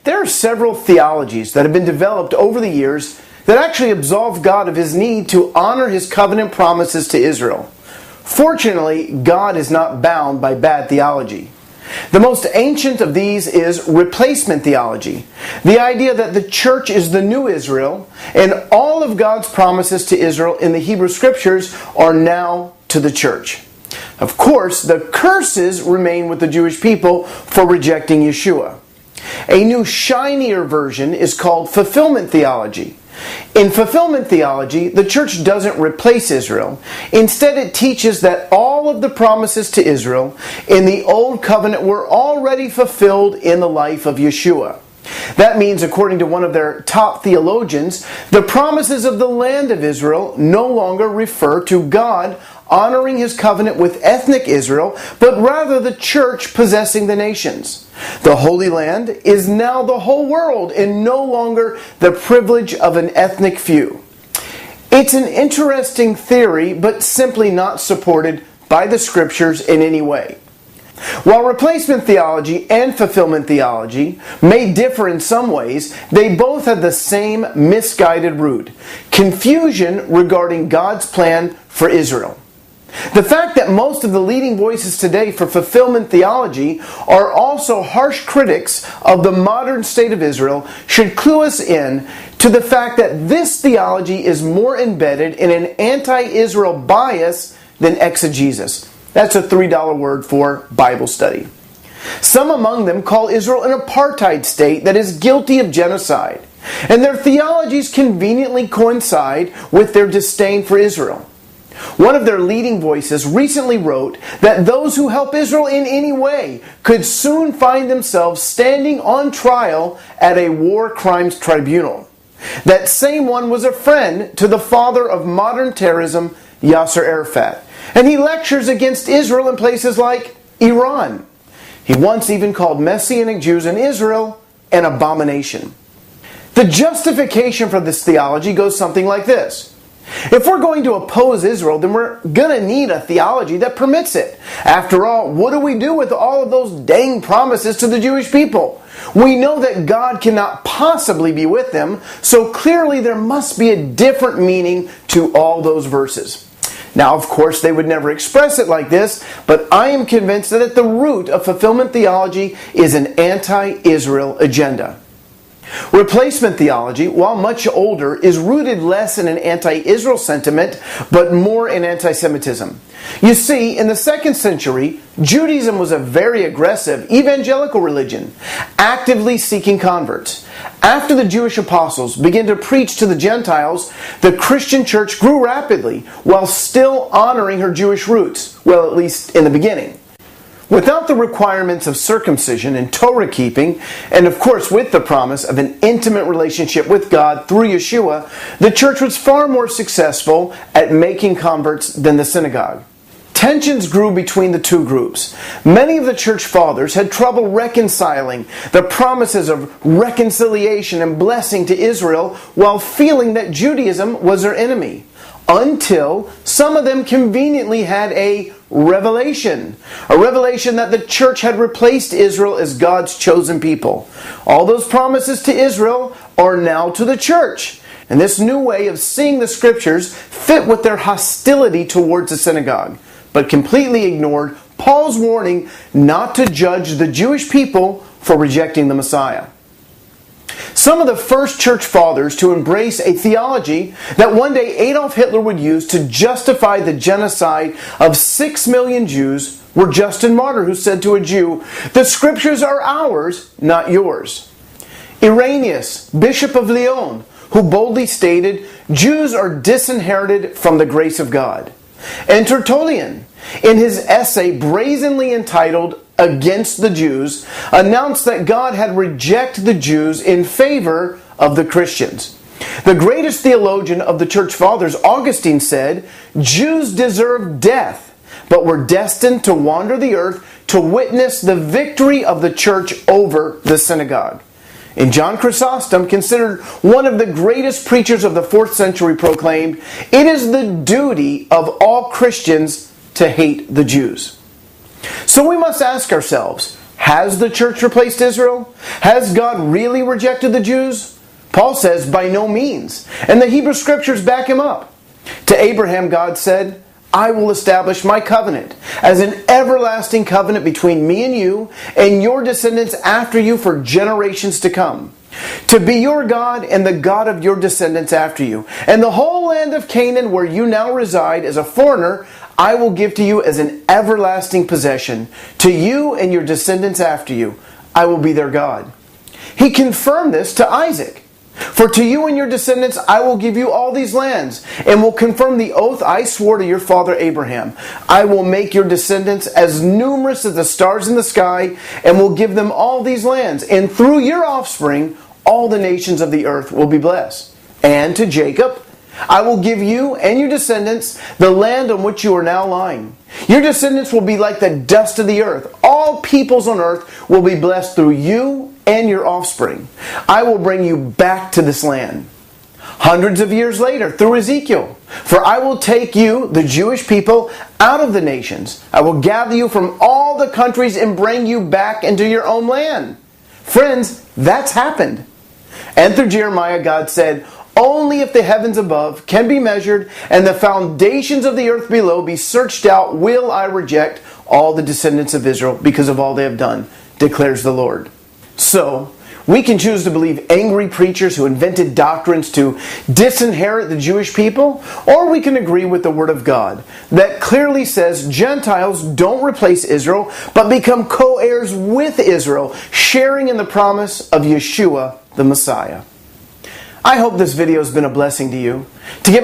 There are several theologies that have been developed over the years that actually absolve God of His need to honor His covenant promises to Israel. Fortunately, God is not bound by bad theology. The most ancient of these is replacement theology, the idea that the church is the new Israel, and all of God's promises to Israel in the Hebrew Scriptures are now to the church. Of course, the curses remain with the Jewish people for rejecting Yeshua. A new, shinier version is called fulfillment theology. In fulfillment theology, the church doesn't replace Israel. Instead, it teaches that all of the promises to Israel in the Old Covenant were already fulfilled in the life of Yeshua. That means, according to one of their top theologians, the promises of the land of Israel no longer refer to God honoring His covenant with ethnic Israel, but rather the church possessing the nations. The Holy Land is now the whole world and no longer the privilege of an ethnic few. It's an interesting theory, but simply not supported by the Scriptures in any way. While replacement theology and fulfillment theology may differ in some ways, they both have the same misguided root: confusion regarding God's plan for Israel. The fact that most of the leading voices today for fulfillment theology are also harsh critics of the modern state of Israel should clue us in to the fact that this theology is more embedded in an anti-Israel bias than exegesis. That's a $3 word for Bible study. Some among them call Israel an apartheid state that is guilty of genocide, and their theologies conveniently coincide with their disdain for Israel. One of their leading voices recently wrote that those who help Israel in any way could soon find themselves standing on trial at a war crimes tribunal. That same one was a friend to the father of modern terrorism, Yasser Arafat, and he lectures against Israel in places like Iran. He once even called Messianic Jews in Israel an abomination. The justification for this theology goes something like this: if we're going to oppose Israel, then we're going to need a theology that permits it. After all, what do we do with all of those dang promises to the Jewish people? We know that God cannot possibly be with them, so clearly there must be a different meaning to all those verses. Now, of course, they would never express it like this, but I am convinced that at the root of fulfillment theology is an anti-Israel agenda. Replacement theology, while much older, is rooted less in an anti-Israel sentiment, but more in anti-Semitism. You see, in the 2nd century, Judaism was a very aggressive evangelical religion, actively seeking converts. After the Jewish apostles began to preach to the Gentiles, the Christian church grew rapidly, while still honoring her Jewish roots, well, at least in the beginning. Without the requirements of circumcision and Torah keeping, and of course with the promise of an intimate relationship with God through Yeshua, the church was far more successful at making converts than the synagogue. Tensions grew between the two groups. Many of the church fathers had trouble reconciling the promises of reconciliation and blessing to Israel while feeling that Judaism was their enemy, until some of them conveniently had a revelation that the church had replaced Israel as God's chosen people. All those promises to Israel are now to the church. And this new way of seeing the Scriptures fit with their hostility towards the synagogue, but completely ignored Paul's warning not to judge the Jewish people for rejecting the Messiah. Some of the first church fathers to embrace a theology that one day Adolf Hitler would use to justify the genocide of 6 million Jews were Justin Martyr, who said to a Jew, "The Scriptures are ours, not yours." Irenaeus, Bishop of Lyon, who boldly stated, "Jews are disinherited from the grace of God." And Tertullian, in his essay brazenly entitled Against the Jews, announced that God had rejected the Jews in favor of the Christians. The greatest theologian of the church fathers, Augustine, said, "Jews deserve death, but were destined to wander the earth to witness the victory of the church over the synagogue." And John Chrysostom, considered one of the greatest preachers of the 4th century, proclaimed, "It is the duty of all Christians to hate the Jews." So we must ask ourselves, Has the church replaced Israel? Has God really rejected the Jews? Paul says, by no means. And the Hebrew Scriptures back him up. To Abraham, God said, I will establish my covenant as an everlasting covenant between me and you and your descendants after you for generations to come, to be your God and the God of your descendants after you. And the whole land of Canaan where you now reside as a foreigner, I will give to you as an everlasting possession. To you and your descendants after you, I will be their God. He confirmed this to Isaac. For to you and your descendants I will give you all these lands, and will confirm the oath I swore to your father Abraham. I will make your descendants as numerous as the stars in the sky, and will give them all these lands. And through your offspring, all the nations of the earth will be blessed. And to Jacob, I will give you and your descendants the land on which you are now lying. Your descendants will be like the dust of the earth. All peoples on earth will be blessed through you and your offspring. I will bring you back to this land. Hundreds of years later, through Ezekiel, for I will take you, the Jewish people, out of the nations. I will gather you from all the countries and bring you back into your own land. Friends, that's happened. And through Jeremiah, God said, only if the heavens above can be measured and the foundations of the earth below be searched out, will I reject all the descendants of Israel because of all they have done, declares the Lord. So, we can choose to believe angry preachers who invented doctrines to disinherit the Jewish people, or we can agree with the Word of God that clearly says Gentiles don't replace Israel, but become co-heirs with Israel, sharing in the promise of Yeshua, the Messiah. I hope this video has been a blessing to you. To get my